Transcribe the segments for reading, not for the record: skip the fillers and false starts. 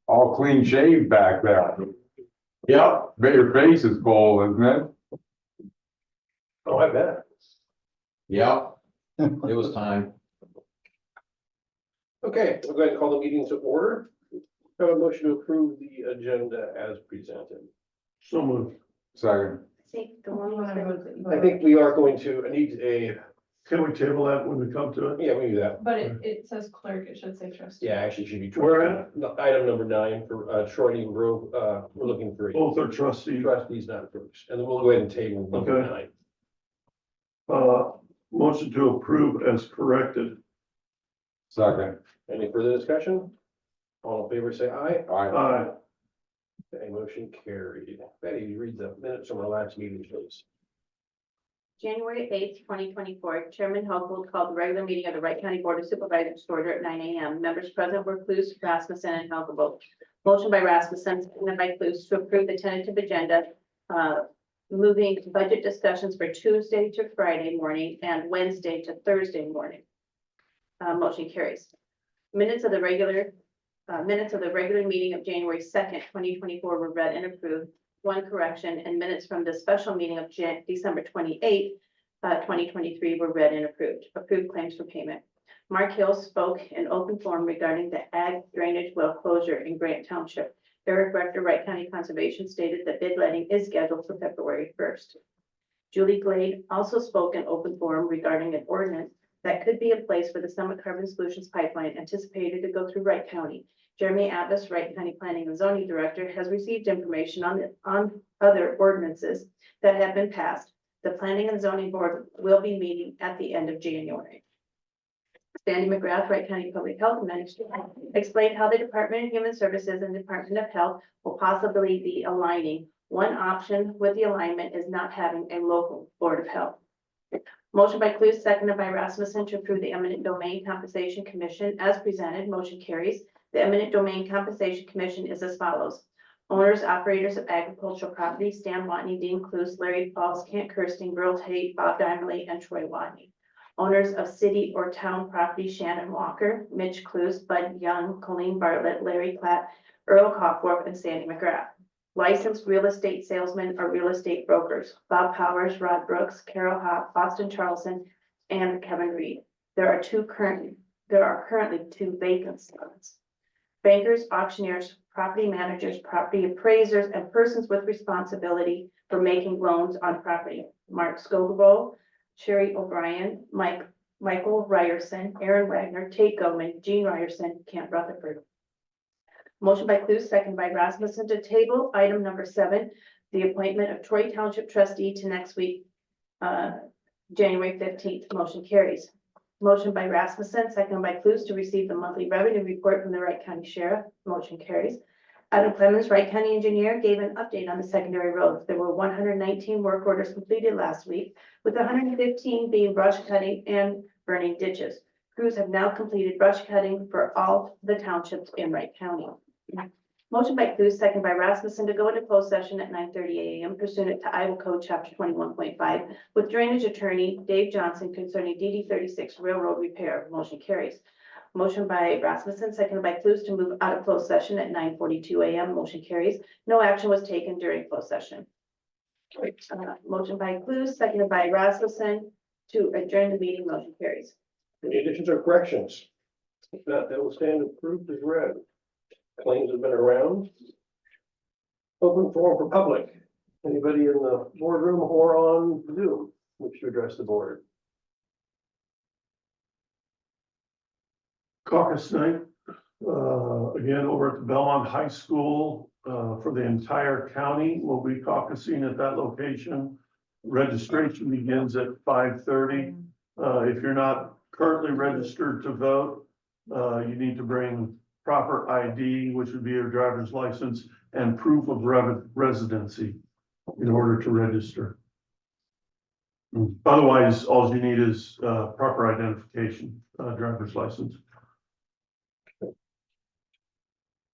all clean shaved back there. Yep. Bet your face is full, isn't it? Oh, I bet. Yep. It was time. Okay, we're going to call the meeting to order. Have a motion to approve the agenda as presented. So moved. Second, I think the one was. I think we are going to need a, Can we table that when we come to it? yeah, we can do that. But it says clerk, it should say trustee. Yeah, actually it should be. Where at? No, item number 9 for Short Eagle Grove, we're looking for Both are trustees. trustees, not clerks, and then we'll go ahead and table number Okay. 9. Motion to approve as corrected. second, Any further discussion? All in favor, say aye. aye, Aye. Okay, motion carried. Betty, you read the minutes from our last meeting, please. January 8th, 2024, Chairman Hochul called the regular meeting of the Wright County Board of Supervisors to order at 9 a.m. Members present were Clues, Rasmussen, and Hochul. Motion by Rasmussen, seconded by Clues to approve the tentative agenda, moving budget discussions for Tuesday to Friday morning and Wednesday to Thursday morning. Motion carries. Minutes of the regular meeting of January 2nd, 2024 were read and approved. One correction, and minutes from the special meeting of December 28th, 2023 were read and approved. Approved claims for payment. Mark Hill spoke in open forum regarding the ag drainage well closure in Grant Township. Eric Rector, Wright County Conservation, stated that bid letting is scheduled for February 1st. Julie Glade also spoke in open forum regarding an ordinance that could be in place for the Summit Carbon Solutions pipeline anticipated to go through Wright County. Jeremy Abbas, Wright County Planning and Zoning Director, has received information on other ordinances that have been passed. The Planning and Zoning Board will be meeting at the end of January. Sandy McGrath, Wright County Public Health Administrator, explained how the Department of Human Services and Department of Health will possibly be aligning. One option with the alignment is not having a local Board of Health. Motion by Clues, seconded by Rasmussen, to approve the Eminent Domain Compensation Commission as presented. Motion carries. The Eminent Domain Compensation Commission is as follows. Owners, operators of agricultural property: Stan Watney, Dean Clues, Larry Falls, Kent Kirsten, Girl Tate, Bob Dimerly, and Troy Watney. Owners of city or town property: Shannon Walker, Mitch Clues, Bud Young, Colleen Bartlett, Larry Platt, Earl Cockworth, and Sandy McGrath. Licensed real estate salesmen or real estate brokers: Bob Powers, Rod Brooks, Carol Hopp, Boston Charlson, and Kevin Reed. There are currently 2 vacant spots. Bankers, auctioneers, property managers, property appraisers, and persons with responsibility for making loans on property: Mark Scobel, Sherry O'Brien, Michael Ryerson, Aaron Wagner, Tate Goldman, Gene Ryerson, Kent Rutherford. Motion by Clues, second by Rasmussen, to table item number 7, the appointment of Troy Township trustee to next week, January 15th. Motion carries. Motion by Rasmussen, second by Clues, to receive the monthly revenue report from the Wright County Sheriff. Motion carries. Adam Clemens, Wright County Engineer, gave an update on the secondary roads. There were 119 work orders completed last week, with 115 being brush cutting and burning ditches. Crews have now completed brush cutting for all the townships in Wright County. Motion by Clues, second by Rasmussen, to go into closed session at 9:30 a.m. pursuant to Iowa Code Chapter 21.5 with Drainage Attorney Dave Johnson concerning DD 36 railroad repair. Motion carries. Motion by Rasmussen, seconded by Clues, to move out of closed session at 9:42 a.m. Motion carries. No action was taken during closed session. Motion by Clues, seconded by Rasmussen, to adjourn the meeting. Motion carries. Any additions or corrections? If not, that will stand approved as read. Claims have been around. Open forum for public. Anybody in the boardroom or on Zoom wish to address the board? Caucus night, again, over at the Belmont High School, for the entire county. We'll be caucusing at that location. Registration begins at 5:30. If you're not currently registered to vote, you need to bring proper ID, which would be your driver's license, and proof of residency in order to register. Otherwise, all you need is proper identification, driver's license.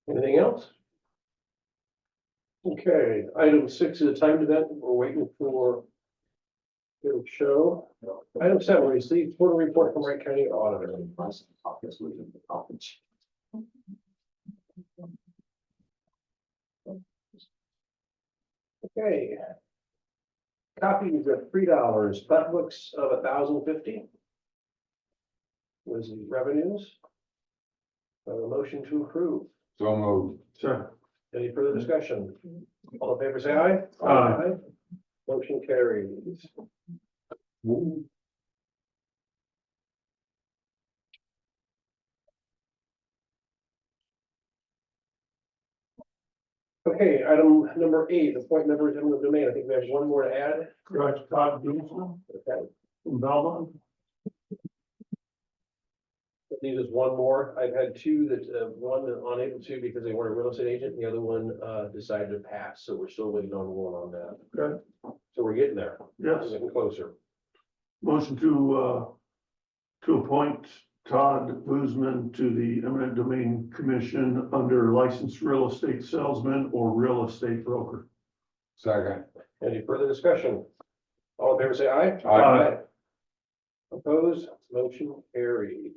Anything else? Okay, item 6 is a timed event. We're waiting for the show. Item 7, receive total report from Wright County Auditor. Okay. Copies of $3, butt books of $1,050. Was the revenues. A motion to approve. So moved. Second. Any further discussion? All in favor, say aye. Aye. Motion carries. Okay, item number 8, appoint members in the domain. I think we have one more to add. Correct, Todd Guzman Okay, from Belmont. leaves us one more. I've had two that, one unable to because they weren't a real estate agent, and the other one, decided to pass, so we're still waiting on one on that. Okay, So we're getting there. yes. We're getting closer. Motion to appoint Todd Guzman to the eminent domain commission under licensed real estate salesman or real estate broker. Second. Any further discussion? All in favor, say aye. Aye. Opposed, motion carries.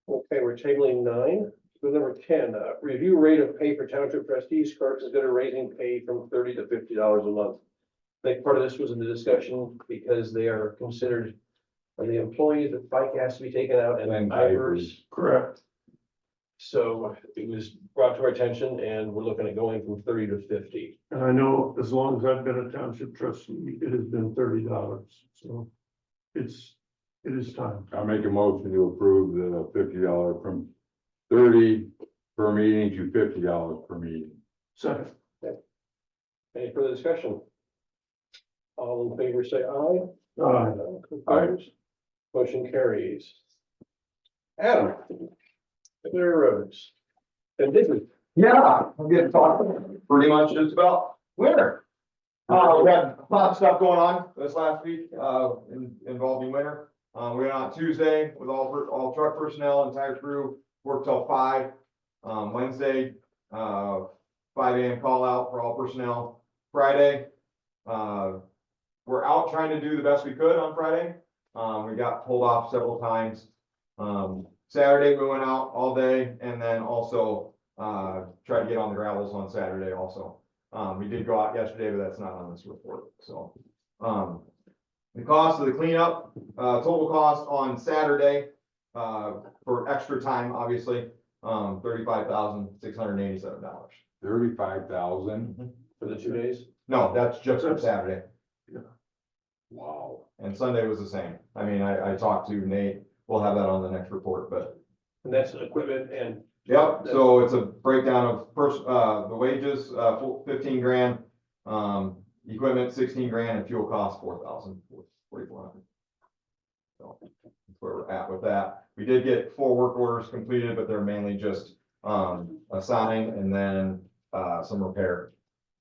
Okay, we're tabling 9. With number 10, review rate of pay for township trustees. Clerk is gonna raising pay from $30 to $50 a month. I think part of this was in the discussion because they are considered the employees that FICA has to be taken out and And diapers. Correct. So it was brought to our attention and we're looking at going from 30 to 50. And I know as long as I've been a township trustee, it has been $30. So it is time. I'll make a motion to approve the $50 from 30 per meeting to $50 per meeting. Second. Any further discussion? All in favor, say aye. Aye. Opposed? Motion carries. Adam. Clear roads. And Digby. Yeah, I'm getting talked pretty much just about winter. We had a lot of stuff going on this last week, involving winter. We went on Tuesday with all truck personnel, entire crew, worked till 5. Wednesday, 5 AM call out for all personnel. Friday, we're out trying to do the best we could on Friday. We got pulled off several times. Saturday, we went out all day and then also, tried to get on the gravels on Saturday also. We did go out yesterday, but that's not on this report, so. The cost of the cleanup, total cost on Saturday, for extra time, obviously, $35,687. 35,000. For the 2 days. No, that's just for Saturday, Wow. and Sunday was the same. I mean, I talked to Nate, we'll have that on the next report, but. And that's equipment and. Yep, so it's a breakdown of the wages, 15 grand, equipment 16 grand, and fuel costs 4,400. So that's where we're at with that. We did get 4 work orders completed, but they're mainly just a sign and then some repair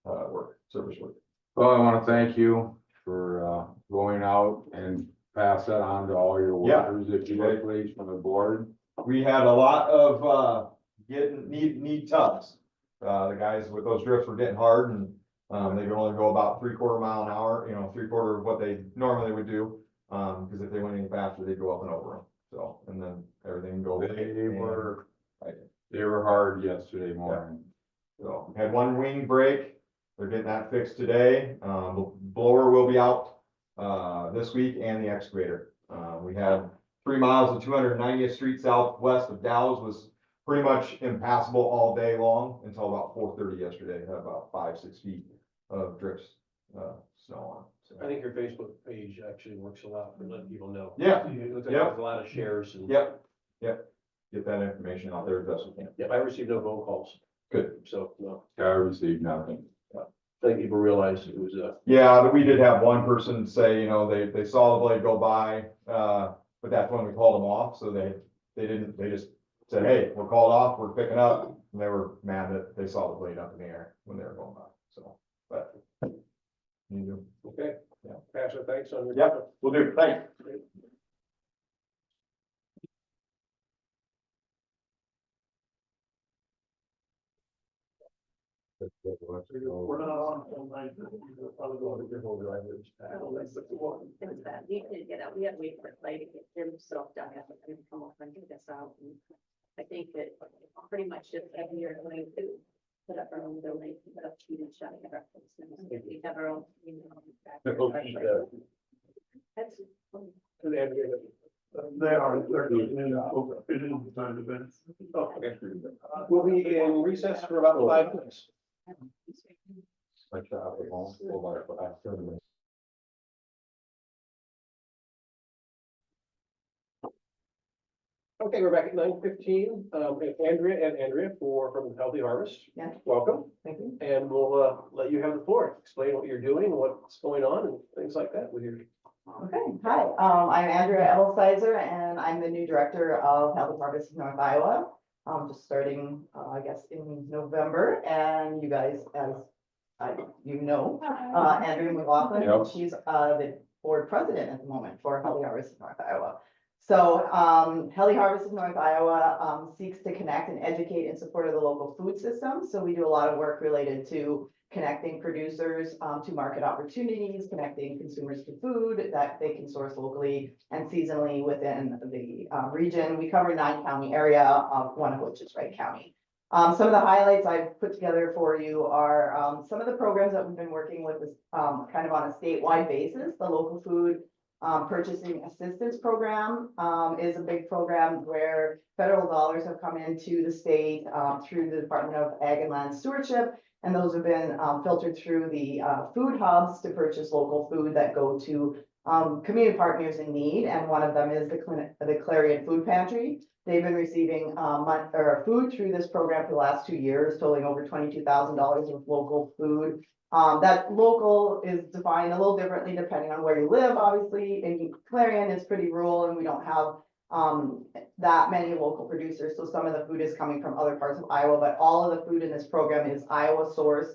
work, service work. Well, I want to thank you for going out and pass that on to all your Yeah. workers, if you would, please, from the board. We had a lot of need tubs. The guys with those drifts were getting hard and they could only go about 3/4 mile an hour, 3/4 of what they normally would do. Because if they went any faster, they'd go up and over them. So, and then everything go. They were hard yesterday morning. So had one wing break. They're getting that fixed today. Blower will be out this week and the excavator. We had 3 miles of 290th Street southwest of Dallas was pretty much impassable all day long until about 4:30 yesterday. Had about 5-6 feet of drifts, snow on. So. I think your Facebook page actually works a lot for letting people know. Yeah. It looks like Yep. there's a lot of shares and. Yep. Get that information out there as best we can. Yep, I received no phone calls. Good. So, no, I received nothing. I think people realized it was, Yeah, but we did have one person say, they saw the blade go by, but that's when we called them off, so they just said, hey, we're called off, we're picking up, and they were mad that they saw the blade up in the air when they were going by, so, but. You do. okay. Yeah. Pass our thanks on your. Yep, we'll do, thanks. We're not on till 9:50. We'll probably go to different drivers. It's bad. We did get out. We had to wait for Clay to get himself done. I think come up and get us out. And I think that pretty much just every year going to put up our own building, put up food and shop at breakfast. We have our own, you know. That's. They are, they're in the time event. Okay. We'll be in recess for about 5 minutes. Like that, at home, go by, after the- Okay, we're back at 9:15. Andrea from Healthy Harvest. Yeah. Welcome, Thank you. and we'll let you have the floor. Explain what you're doing, what's going on, and things like that with your. Okay, hi, I'm Andrea Edelsizer, and I'm the new director of Healthy Harvest of North Iowa. Just starting, I guess, in November, and you guys, as you know, Andrea McLaughlin, Yep. she's the board president at the moment for Healthy Harvest of North Iowa. So Healthy Harvest of North Iowa seeks to connect and educate in support of the local food system. So we do a lot of work related to connecting producers to market opportunities, connecting consumers to food that they can source locally and seasonally within the region. We cover 9-county area, one of which is Wright County. Some of the highlights I've put together for you are some of the programs that we've been working with is kind of on a statewide basis. The local food purchasing assistance program is a big program where federal dollars have come into the state through the Department of Ag and Land Stewardship. And those have been filtered through the food hubs to purchase local food that go to community partners in need. And one of them is the Clarion Food Pantry. They've been receiving food through this program for the last 2 years, totaling over $22,000 of local food. That local is defined a little differently depending on where you live, obviously. And Clarion is pretty rural and we don't have that many local producers. So some of the food is coming from other parts of Iowa, but all of the food in this program is Iowa sourced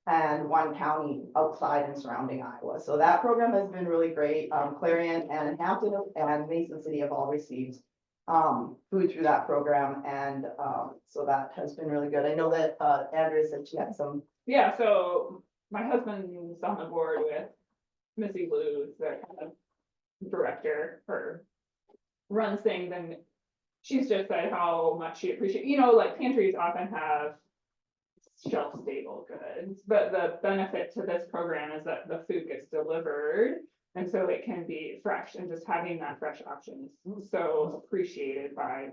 and one county outside and surrounding Iowa. So that program has been really great. Clarion and Hampton and Mason City have all received food through that program. And so that has been really good. I know that Andrea said she had some. Yeah, so my husband's on the board with Missy Lou, the kind of director for runs things, and she's just said how much she appreciates, like pantries often have shelf stable goods, but the benefit to this program is that the food gets delivered. And so it can be fresh, and just having that fresh option is so appreciated by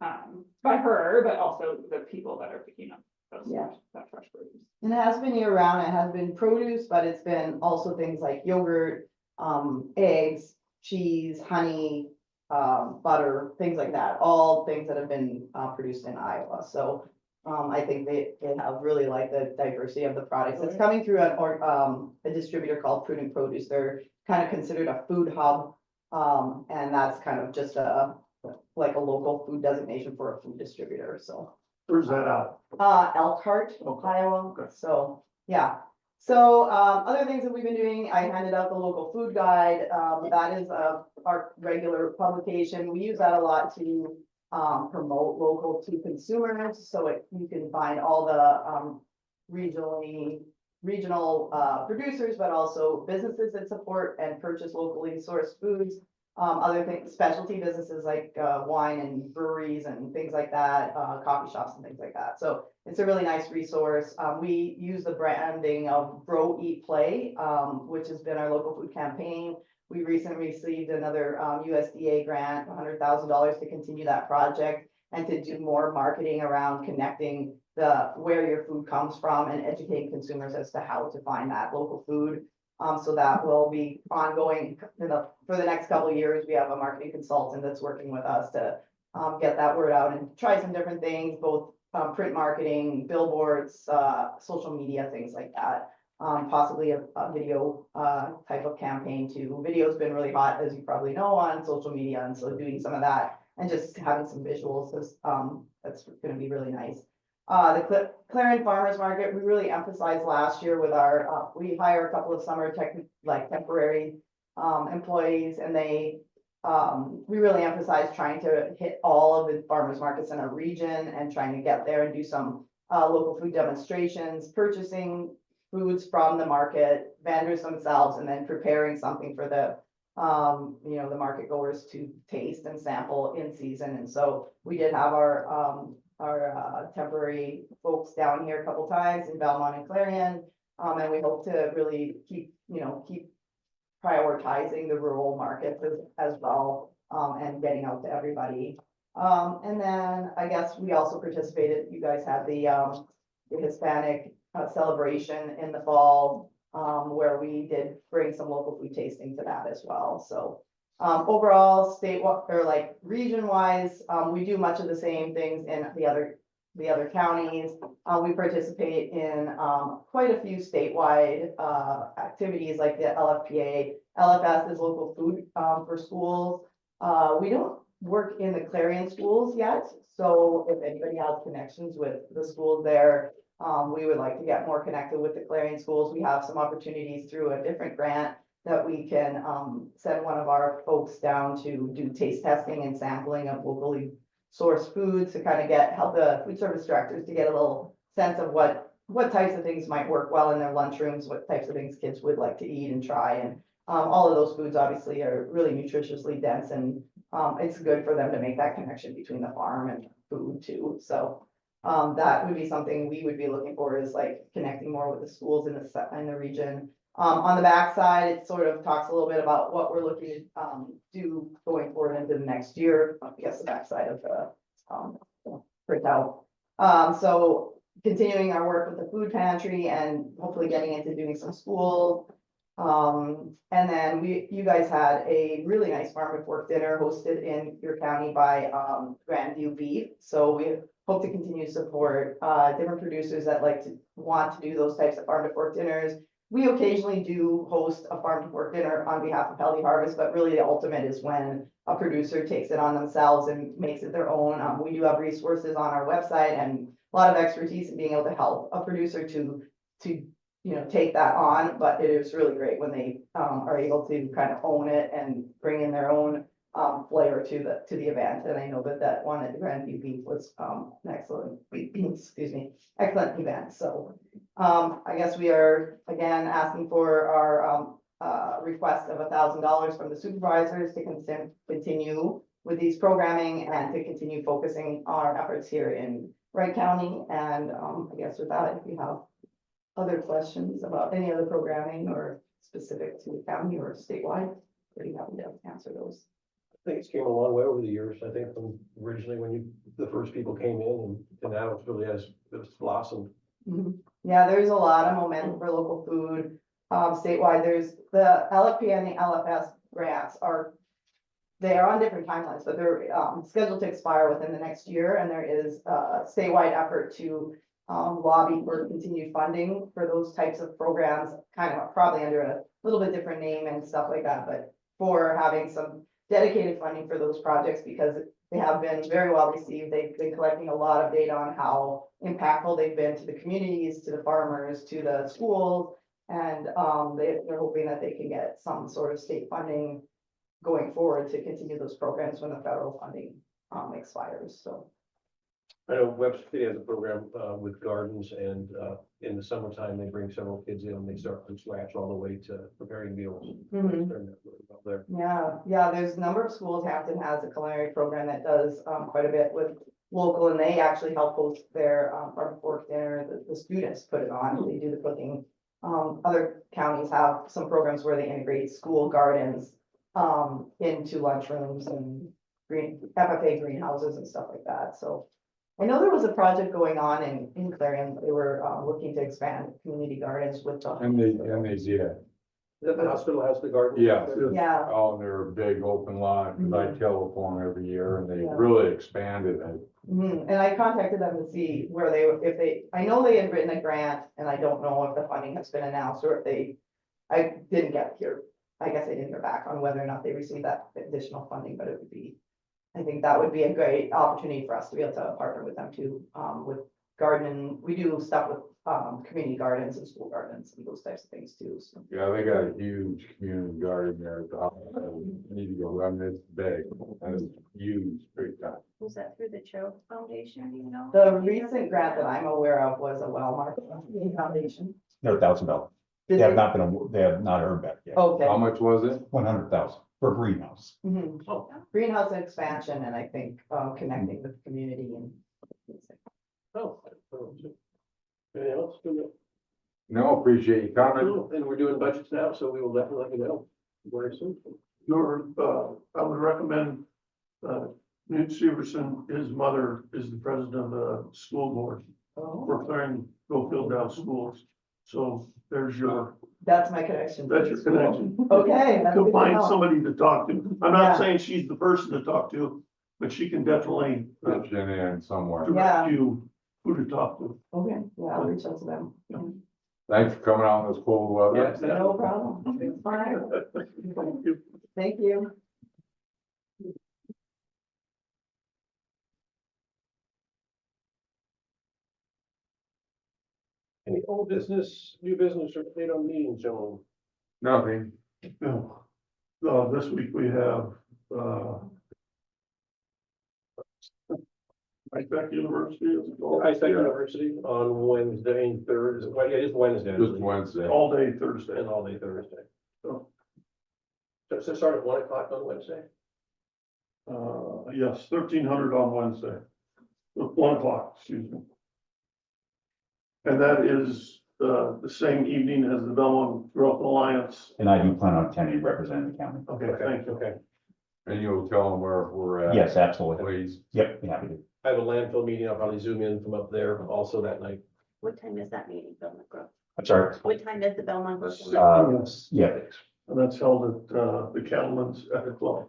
by her, but also the people that are picking up that fresh produce. And it has been year round, it has been produce, but it's been also things like yogurt, eggs, cheese, honey, butter, things like that, all things that have been produced in Iowa. So I think they have really liked the diversity of the products. It's coming through a distributor called Prudent Produce. They're kind of considered a food hub. And that's kind of just like a local food designation for a food distributor. So Where's that out? Elkhart, Okay. Iowa. Okay. So, yeah. So, other things that we've been doing, I handed out the local food guide. That is our regular publication. We use that a lot to promote local to consumers. So you can find all the regional producers, but also businesses that support and purchase locally sourced foods. Other things, specialty businesses like wine and breweries and things like that, coffee shops and things like that. So it's a really nice resource. We use the branding of Grow, Eat, Play, which has been our local food campaign. We recently received another USDA grant, $100,000 to continue that project and to do more marketing around connecting where your food comes from and educating consumers as to how to find that local food. So that will be ongoing for the next couple of years. We have a marketing consultant that's working with us to get that word out and try some different things, both print marketing, billboards, social media, things like that. Possibly a video type of campaign too. Video's been really hot, as you probably know, on social media, and so doing some of that and just having some visuals is that's going to be really nice. The Clarion Farmers Market, we really emphasized last year with our, we hire a couple of summer temporary employees, and we really emphasized trying to hit all of the farmers markets in a region and trying to get there and do some local food demonstrations, purchasing foods from the market, vendors themselves, and then preparing something for the the market goers to taste and sample in season. And so we did have our temporary folks down here a couple times in Belmont and Clarion. And we hope to really keep prioritizing the rural markets as well, and getting out to everybody. And then I guess we also participated, you guys had the Hispanic celebration in the fall, where we did bring some local food tasting to that as well. So overall, state or like region wise, we do much of the same things in the other counties. We participate in quite a few statewide activities like the LFPA. LFS is local food for schools. We don't work in the Clarion schools yet, so if anybody has connections with the schools there, we would like to get more connected with the Clarion schools. We have some opportunities through a different grant that we can send one of our folks down to do taste testing and sampling of locally sourced foods to kind of help the food service directors to get a little sense of what types of things might work well in their lunchrooms, what types of things kids would like to eat and try. And all of those foods obviously are really nutritiously dense, and it's good for them to make that connection between the farm and food too. So that would be something we would be looking for, is like connecting more with the schools in the region. On the backside, it sort of talks a little bit about what we're looking to do going forward into the next year. I guess the backside of the printout. So continuing our work with the food pantry and hopefully getting into doing some schools. And then you guys had a really nice farm to fork dinner hosted in your county by Grandview Beef. So we hope to continue to support different producers that want to do those types of farm to fork dinners. We occasionally do host a farm to fork dinner on behalf of Healthy Harvest, but really the ultimate is when a producer takes it on themselves and makes it their own. We do have resources on our website and a lot of expertise in being able to help a producer to take that on, but it is really great when they are able to kind of own it and bring in their own flavor to the event. And I know that one at the Grandview Beef was an excellent, excellent event. So I guess we are again asking for our request of $1,000 from the supervisors to continue with these programming and to continue focusing our efforts here in Wright County. And I guess with that, if you have other questions about any other programming or specific to the county or statewide, pretty happy to answer those. I think it's came a long way over the years. I think from originally when the first people came in and now it's really it's blossomed. Mhm. Yeah, there's a lot of momentum for local food statewide. There's the LFP and the LFS grants they are on different timelines, but they're scheduled to expire within the next year. And there is a statewide effort to lobby for continued funding for those types of programs, kind of probably under a little bit different name and stuff like that, but for having some dedicated funding for those projects, because they have been very well received. They've been collecting a lot of data on how impactful they've been to the communities, to the farmers, to the schools, and they're hoping that they can get some sort of state funding going forward to continue those programs when the federal funding expires. So I know Webster City has a program with gardens, and in the summertime, they bring several kids in and they start from scratch all the way to preparing meals. Mhm. They're really well there. Yeah, there's a number of schools. Hampton has a culinary program that does quite a bit with local, and they actually help host their farm to fork dinner. The students put it on, they do the cooking. Other counties have some programs where they integrate school gardens into lunchrooms and FFA greenhouses and stuff like that. So I know there was a project going on in Clarion. They were looking to expand community gardens with the. And they did. The hospital has the garden. Yeah. Yeah. Oh, they're a big open lot, because I telephone every year, and they Yeah. really expanded it. And I contacted them to see where I know they had written a grant, and I don't know if the funding has been announced or if I didn't get here. I guess I didn't hear back on whether or not they received that additional funding, but I think that would be a great opportunity for us to be able to partner with them too, with garden. We do stuff with community gardens and school gardens and those types of things too. So. Yeah, they got a huge community garden there at the hospital. Need to go, I mean, it's big, and it's huge, big time. Was that through the Cho Foundation, you know? The recent grant that I'm aware of was a Wellmark Foundation. No, $1,000. They have not earned that yet. How Okay. much was it? 100,000 for greenhouse. Mhm. Greenhouse expansion, and I think connecting with the community and things like else? No, appreciate you coming. Cool. And we're doing budgets now, so we will definitely let you know very soon. I would recommend, Newt Severson, his mother is the president of the school board for clearing Gofield Down schools. So there's your, That's my connection. that's your connection. Okay. that's good To to find know. somebody to talk to. I'm Yeah. not saying she's the person to talk to, but she can definitely Pitch in somewhere. direct you who to talk to. Okay, yeah, I'll reach out to them. Thanks for coming out in this cold weather. No problem. It's fine. Thank you. Thank you. Any old business, new business, or update on meetings, gentlemen? Nothing. No. This week we have, Wright University is it called? High Tech Yeah. University on Wednesday, Thursday, well, yeah, it is Wednesday. Just Wednesday. All day Thursday. And all day Thursday. So, So start at 1 o'clock on Wednesday? yes, 1300 on Wednesday. 1 o'clock, excuse me. And that is, the same evening as the Belmont Growth Alliance. And I do plan on attending representing the county. Okay, thank you. Okay. And you'll tell them where we're at. Yes, absolutely. Please. Yep, be happy to. I have a landfill meeting. I'll probably zoom in from up there also that night. What time is that meeting, Belmont Grove? I'm sorry. What time is the Belmont Grove? Yeah, And that's held at, the Cattlemen's at the club.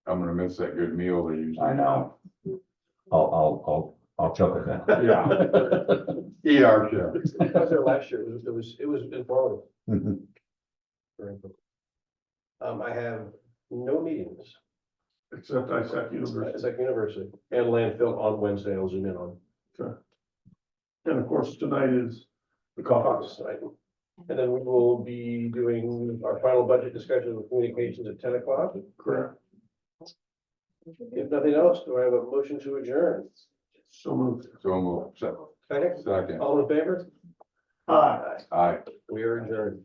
I'm gonna miss that good meal they usually. I know. I'll choke it then. Yeah. Eat our share. I was there last year. It was informative. Mhm. Very informative. I have no meetings. Except Isaac It's University. like University and landfill on Wednesday. I'll zoom in on. And of course, tonight is the caucus. Caucus night. And then we will be doing our final budget discussion with communications at 10 o'clock. Correct. If nothing else, do I have a motion to adjourn? So moved. So move. Second, Second. all in favor? Aye. Aye. We are adjourned.